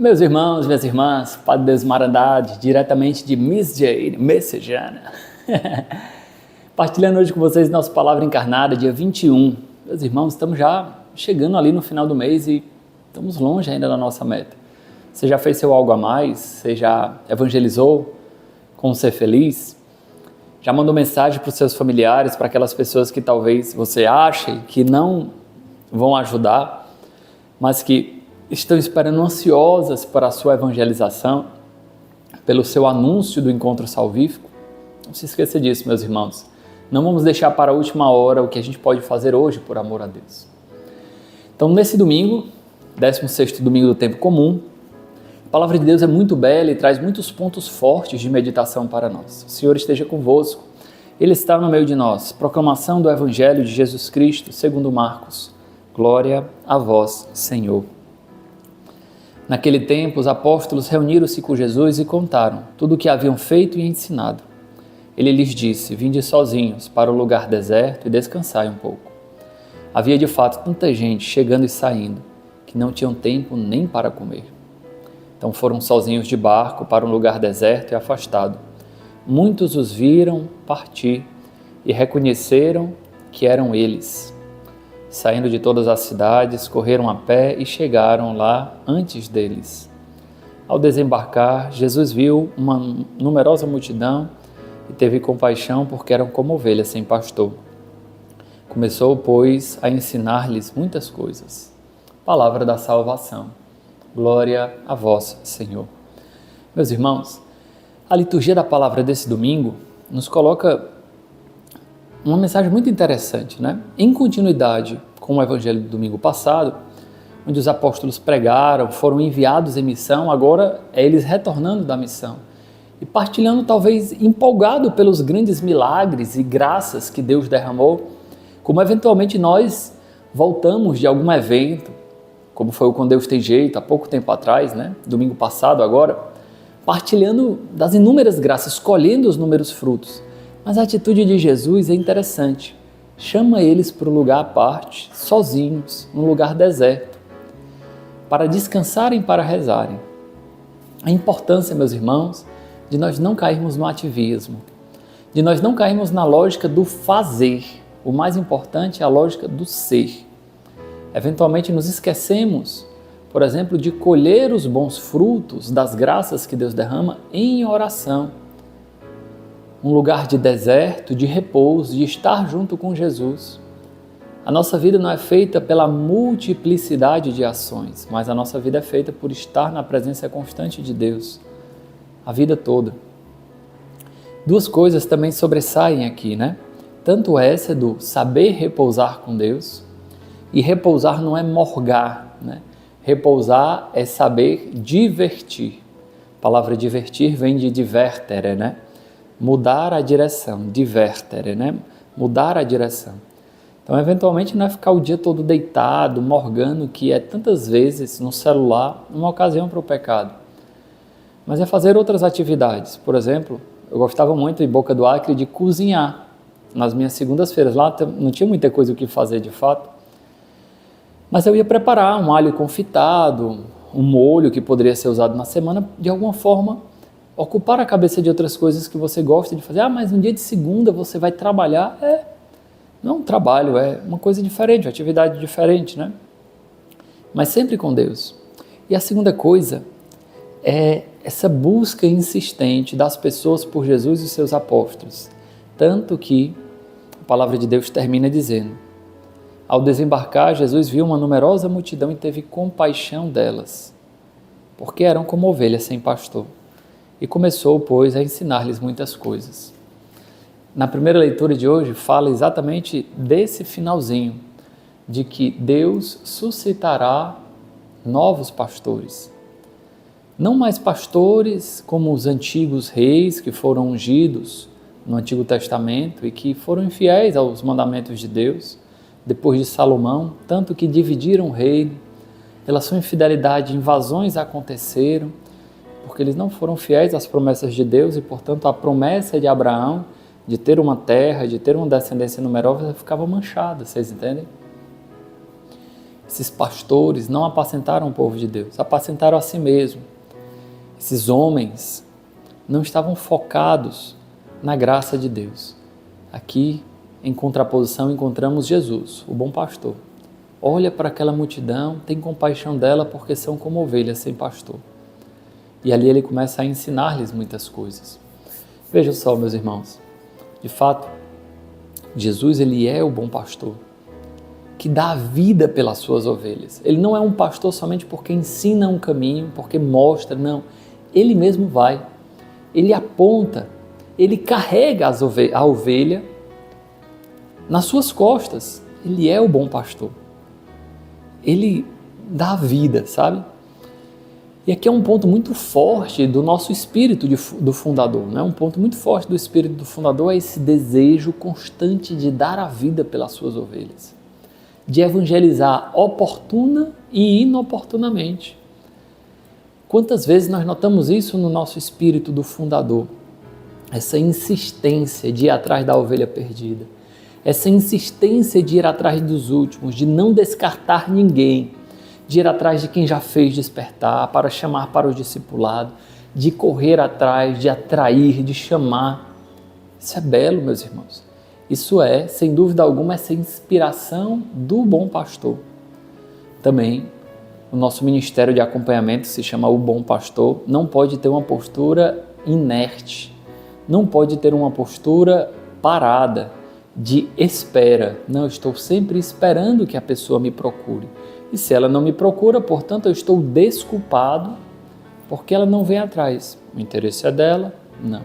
Meus irmãos, minhas irmãs, Padre Deus Marandade, diretamente de Miss Jane, Messejana. Partilhando hoje com vocês nossa Palavra Encarnada, dia 21. Meus irmãos, estamos já chegando ali no final do mês e estamos longe ainda da nossa meta. Você já fez seu algo a mais? Você já evangelizou? Como ser feliz? Já mandou mensagem para os seus familiares, para aquelas pessoas que talvez você ache que não vão ajudar, mas que estão esperando ansiosas para a sua evangelização, pelo seu anúncio do encontro salvífico? Não se esqueça disso, meus irmãos. Não vamos deixar para a última hora o que a gente pode fazer hoje por amor a Deus. Então, nesse domingo, 16º domingo do tempo comum, a Palavra de Deus é muito bela e traz muitos pontos fortes de meditação para nós. O Senhor esteja convosco. Ele está no meio de nós. Proclamação do Evangelho de Jesus Cristo, segundo Marcos. Glória a vós, Senhor. Naquele tempo, os apóstolos reuniram-se com Jesus e contaram tudo o que haviam feito e ensinado. Ele lhes disse: vinde sozinhos para o lugar deserto e descansai um pouco. Havia de fato tanta gente chegando e saindo, que não tinham tempo nem para comer. Então foram sozinhos de barco para um lugar deserto e afastado. Muitos os viram partir e reconheceram que eram eles. Saindo de todas as cidades, correram a pé e chegaram lá antes deles. Ao desembarcar, Jesus viu uma numerosa multidão e teve compaixão porque eram como ovelhas sem pastor. Começou, pois, a ensinar-lhes muitas coisas. Palavra da salvação. Glória a vós, Senhor. Meus irmãos, a liturgia da palavra desse domingo nos coloca uma mensagem muito interessante, né? Em continuidade com o evangelho do domingo passado, onde os apóstolos pregaram, foram enviados em missão, agora é eles retornando da missão e partilhando, talvez empolgado pelos grandes milagres e graças que Deus derramou, como eventualmente nós voltamos de algum evento, como foi o Com Deus Tem Jeito, há pouco tempo atrás, né? Domingo passado agora, partilhando das inúmeras graças, colhendo os inúmeros frutos. Mas a atitude de Jesus é interessante. Chama eles para um lugar à parte, sozinhos, num lugar deserto, para descansarem, para rezarem. A importância, meus irmãos, de nós não cairmos no ativismo, de nós não cairmos na lógica do fazer. O mais importante é a lógica do ser. Eventualmente nos esquecemos, por exemplo, de colher os bons frutos das graças que Deus derrama em oração. Um lugar de deserto, de repouso, de estar junto com Jesus. A nossa vida não é feita pela multiplicidade de ações, mas a nossa vida é feita por estar na presença constante de Deus, a vida toda. Duas coisas também sobressaem aqui, né? Tanto essa do saber repousar com Deus, e repousar não é morgar, né? Repousar é saber divertir. A palavra divertir vem de divertere, né? Mudar a direção, divertere, né? Mudar a direção. Então, eventualmente, não é ficar o dia todo deitado, morgando, que é tantas vezes no celular uma ocasião para o pecado. Mas é fazer outras atividades. Por exemplo, eu gostava muito em Boca do Acre de cozinhar. Nas minhas segundas-feiras lá não tinha muita coisa o que fazer de fato. Mas eu ia preparar um alho confitado, um molho que poderia ser usado na semana, de alguma forma, ocupar a cabeça de outras coisas que você gosta de fazer. Ah, mas no dia de segunda você vai trabalhar? Não é um trabalho, é uma coisa diferente, uma atividade diferente, né? Mas sempre com Deus. E a segunda coisa é essa busca insistente das pessoas por Jesus e seus apóstolos. Tanto que a palavra de Deus termina dizendo: ao desembarcar, Jesus viu uma numerosa multidão e teve compaixão delas, porque eram como ovelhas sem pastor. E começou, pois, a ensinar-lhes muitas coisas. Na primeira leitura de hoje, fala exatamente desse finalzinho, de que Deus suscitará novos pastores. Não mais pastores como os antigos reis que foram ungidos no Antigo Testamento e que foram infiéis aos mandamentos de Deus, depois de Salomão, tanto que dividiram o reino. Pela sua infidelidade, invasões aconteceram, porque eles não foram fiéis às promessas de Deus e, portanto, a promessa de Abraão de ter uma terra, de ter uma descendência numerosa, ficava manchada, vocês entendem? Esses pastores não apacentaram o povo de Deus, apacentaram a si mesmo. Esses homens não estavam focados na graça de Deus. Aqui, em contraposição, encontramos Jesus, o bom pastor. Olha para aquela multidão, tem compaixão dela porque são como ovelhas sem pastor. E ali ele começa a ensinar-lhes muitas coisas. Vejam só, meus irmãos, de fato, Jesus ele é o bom pastor, que dá a vida pelas suas ovelhas. Ele não é um pastor somente porque ensina um caminho, porque mostra, não. Ele mesmo vai, ele aponta, ele carrega a ovelha nas suas costas. Ele é o bom pastor. Ele dá a vida, sabe? E aqui é um ponto muito forte do nosso espírito do fundador, né? Um ponto muito forte do espírito do fundador é esse desejo constante de dar a vida pelas suas ovelhas, de evangelizar oportuna e inoportunamente. Quantas vezes nós notamos isso no nosso espírito do fundador? Essa insistência de ir atrás da ovelha perdida, essa insistência de ir atrás dos últimos, de não descartar ninguém, de ir atrás de quem já fez despertar, para chamar para o discipulado, de correr atrás, de atrair, de chamar. Isso é belo, meus irmãos. Isso é, sem dúvida alguma, essa inspiração do bom pastor. Também, o nosso ministério de acompanhamento, se chama o bom pastor, não pode ter uma postura inerte, não pode ter uma postura parada, de espera. Não, eu estou sempre esperando que a pessoa me procure. E se ela não me procura, portanto, eu estou desculpado porque ela não vem atrás. O interesse é dela? Não.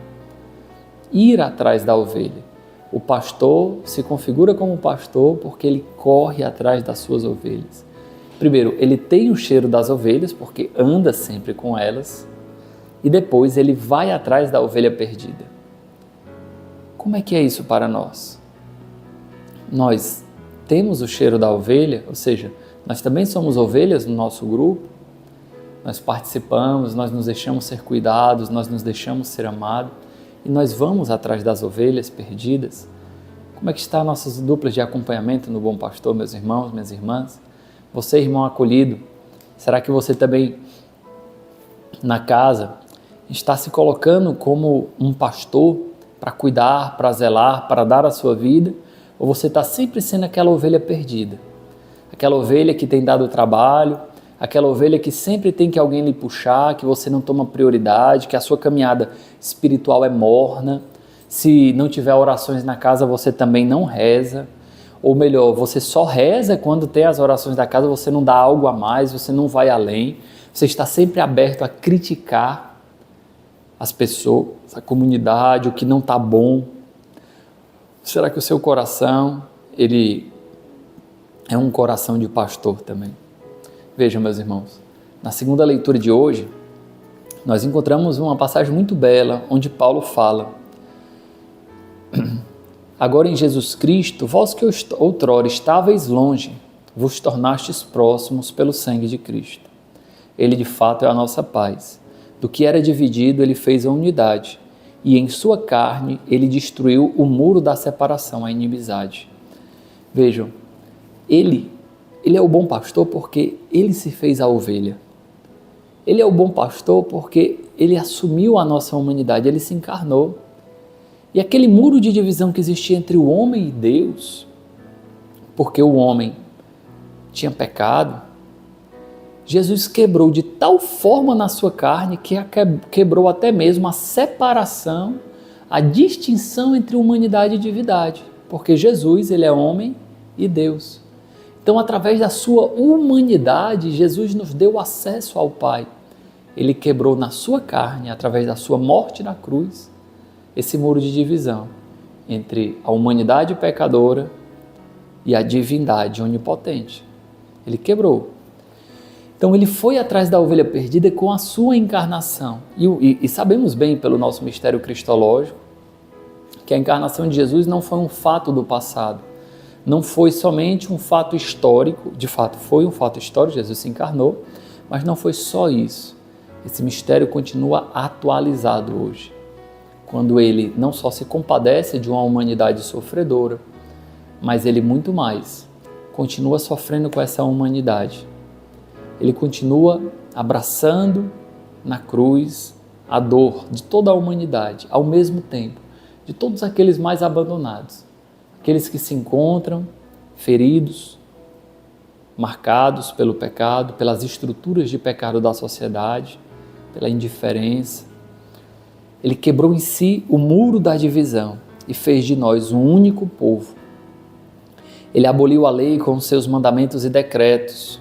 Ir atrás da ovelha. O pastor se configura como pastor porque ele corre atrás das suas ovelhas. Primeiro, ele tem o cheiro das ovelhas porque anda sempre com elas. E depois ele vai atrás da ovelha perdida. Como é que é isso para nós? Nós temos o cheiro da ovelha, ou seja, nós também somos ovelhas no nosso grupo, nós participamos, nós nos deixamos ser cuidados, nós nos deixamos ser amados e nós vamos atrás das ovelhas perdidas. Como é que estão nossas duplas de acompanhamento no Bom Pastor, meus irmãos, minhas irmãs? Você, irmão acolhido, será que você também na casa está se colocando como um pastor para cuidar, para zelar, para dar a sua vida? Ou você está sempre sendo aquela ovelha perdida? Aquela ovelha que tem dado trabalho, aquela ovelha que sempre tem que alguém lhe puxar, que você não toma prioridade, que a sua caminhada espiritual é morna. Se não tiver orações na casa, você também não reza. Ou melhor, você só reza quando tem as orações da casa, você não dá algo a mais, você não vai além. Você está sempre aberto a criticar as pessoas, a comunidade, o que não está bom. Será que o seu coração, ele é um coração de pastor também? Vejam, meus irmãos, na segunda leitura de hoje, nós encontramos uma passagem muito bela, onde Paulo fala: agora em Jesus Cristo, vós que outrora estáveis longe, vos tornastes próximos pelo sangue de Cristo. Ele de fato é a nossa paz. Do que era dividido, ele fez a unidade. E em sua carne ele destruiu o muro da separação, a inimizade. Vejam, ele é o bom pastor porque ele se fez a ovelha. Ele é o bom pastor porque ele assumiu a nossa humanidade, ele se encarnou. E aquele muro de divisão que existia entre o homem e Deus, porque o homem tinha pecado, Jesus quebrou de tal forma na sua carne que quebrou até mesmo a separação, a distinção entre humanidade e divindade, porque Jesus, ele é homem e Deus. Então, através da sua humanidade, Jesus nos deu acesso ao Pai. Ele quebrou na sua carne, através da sua morte na cruz, esse muro de divisão entre a humanidade pecadora e a divindade onipotente. Ele quebrou. Então ele foi atrás da ovelha perdida com a sua encarnação. E sabemos bem pelo nosso mistério cristológico que a encarnação de Jesus não foi um fato do passado. Não foi somente um fato histórico, de fato foi um fato histórico, Jesus se encarnou, mas não foi só isso. Esse mistério continua atualizado hoje, quando ele não só se compadece de uma humanidade sofredora, mas ele muito mais continua sofrendo com essa humanidade. Ele continua abraçando na cruz a dor de toda a humanidade, ao mesmo tempo, de todos aqueles mais abandonados, aqueles que se encontram feridos, marcados pelo pecado, pelas estruturas de pecado da sociedade, pela indiferença. Ele quebrou em si o muro da divisão e fez de nós um único povo. Ele aboliu a lei com os seus mandamentos e decretos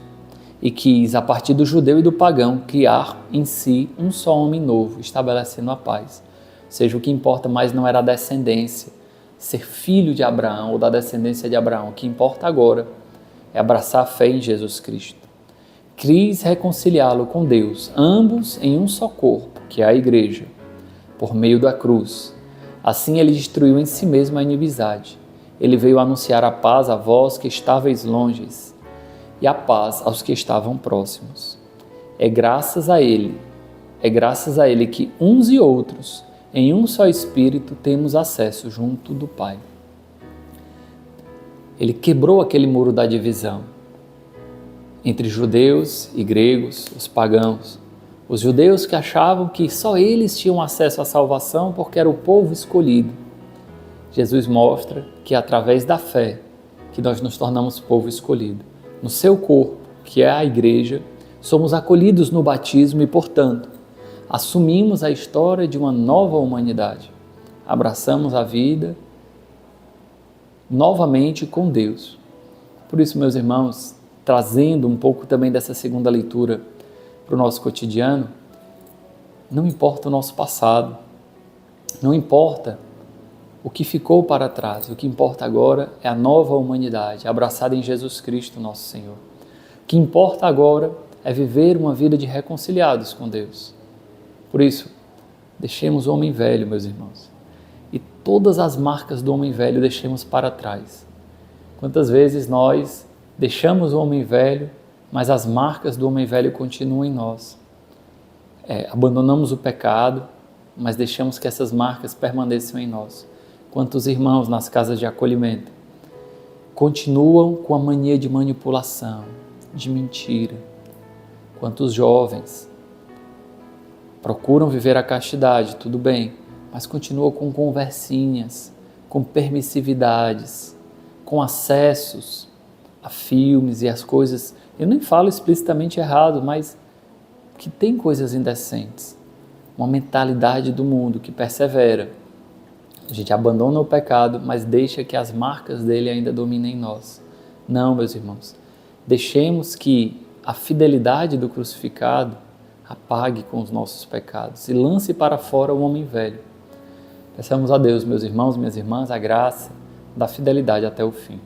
e quis, a partir do judeu e do pagão, criar em si um só homem novo, estabelecendo a paz. Ou seja, o que importa mais não era a descendência, ser filho de Abraão ou da descendência de Abraão. O que importa agora é abraçar a fé em Jesus Cristo. Quis reconciliá-lo com Deus, ambos em um só corpo, que é a igreja, por meio da cruz. Assim ele destruiu em si mesmo a inimizade. Ele veio anunciar a paz a vós que estáveis longes e a paz aos que estavam próximos. É graças a ele que uns e outros, em um só Espírito, temos acesso junto do Pai. Ele quebrou aquele muro da divisão entre judeus e gregos, os pagãos. Os judeus que achavam que só eles tinham acesso à salvação porque era o povo escolhido. Jesus mostra que é através da fé que nós nos tornamos povo escolhido. No seu corpo, que é a igreja, somos acolhidos no batismo e, portanto, assumimos a história de uma nova humanidade. Abraçamos a vida novamente com Deus. Por isso, meus irmãos, trazendo um pouco também dessa segunda leitura para o nosso cotidiano, não importa o nosso passado, não importa o que ficou para trás, o que importa agora é a nova humanidade, abraçada em Jesus Cristo, nosso Senhor. O que importa agora é viver uma vida de reconciliados com Deus. Por isso, deixemos o homem velho, meus irmãos, e todas as marcas do homem velho deixemos para trás. Quantas vezes nós deixamos o homem velho, mas as marcas do homem velho continuam em nós. Abandonamos o pecado, mas deixamos que essas marcas permaneçam em nós. Quantos irmãos nas casas de acolhimento continuam com a mania de manipulação, de mentira. Quantos jovens procuram viver a castidade, tudo bem, mas continuam com conversinhas, com permissividades, com acessos a filmes e as coisas, eu nem falo explicitamente errado, mas que tem coisas indecentes. Uma mentalidade do mundo que persevera. A gente abandona o pecado, mas deixa que as marcas dele ainda dominem em nós. Não, meus irmãos, deixemos que a fidelidade do crucificado apague com os nossos pecados e lance para fora o homem velho. Peçamos a Deus, meus irmãos, minhas irmãs, a graça da fidelidade até o fim.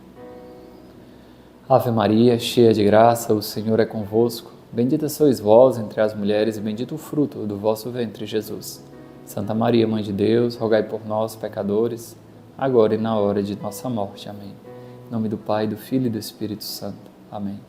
Ave Maria, cheia de graça, o Senhor é convosco. Bendita sois vós entre as mulheres e bendito o fruto do vosso ventre, Jesus. Santa Maria, Mãe de Deus, rogai por nós, pecadores, agora e na hora de nossa morte. Amém. Em nome do Pai, do Filho e do Espírito Santo. Amém.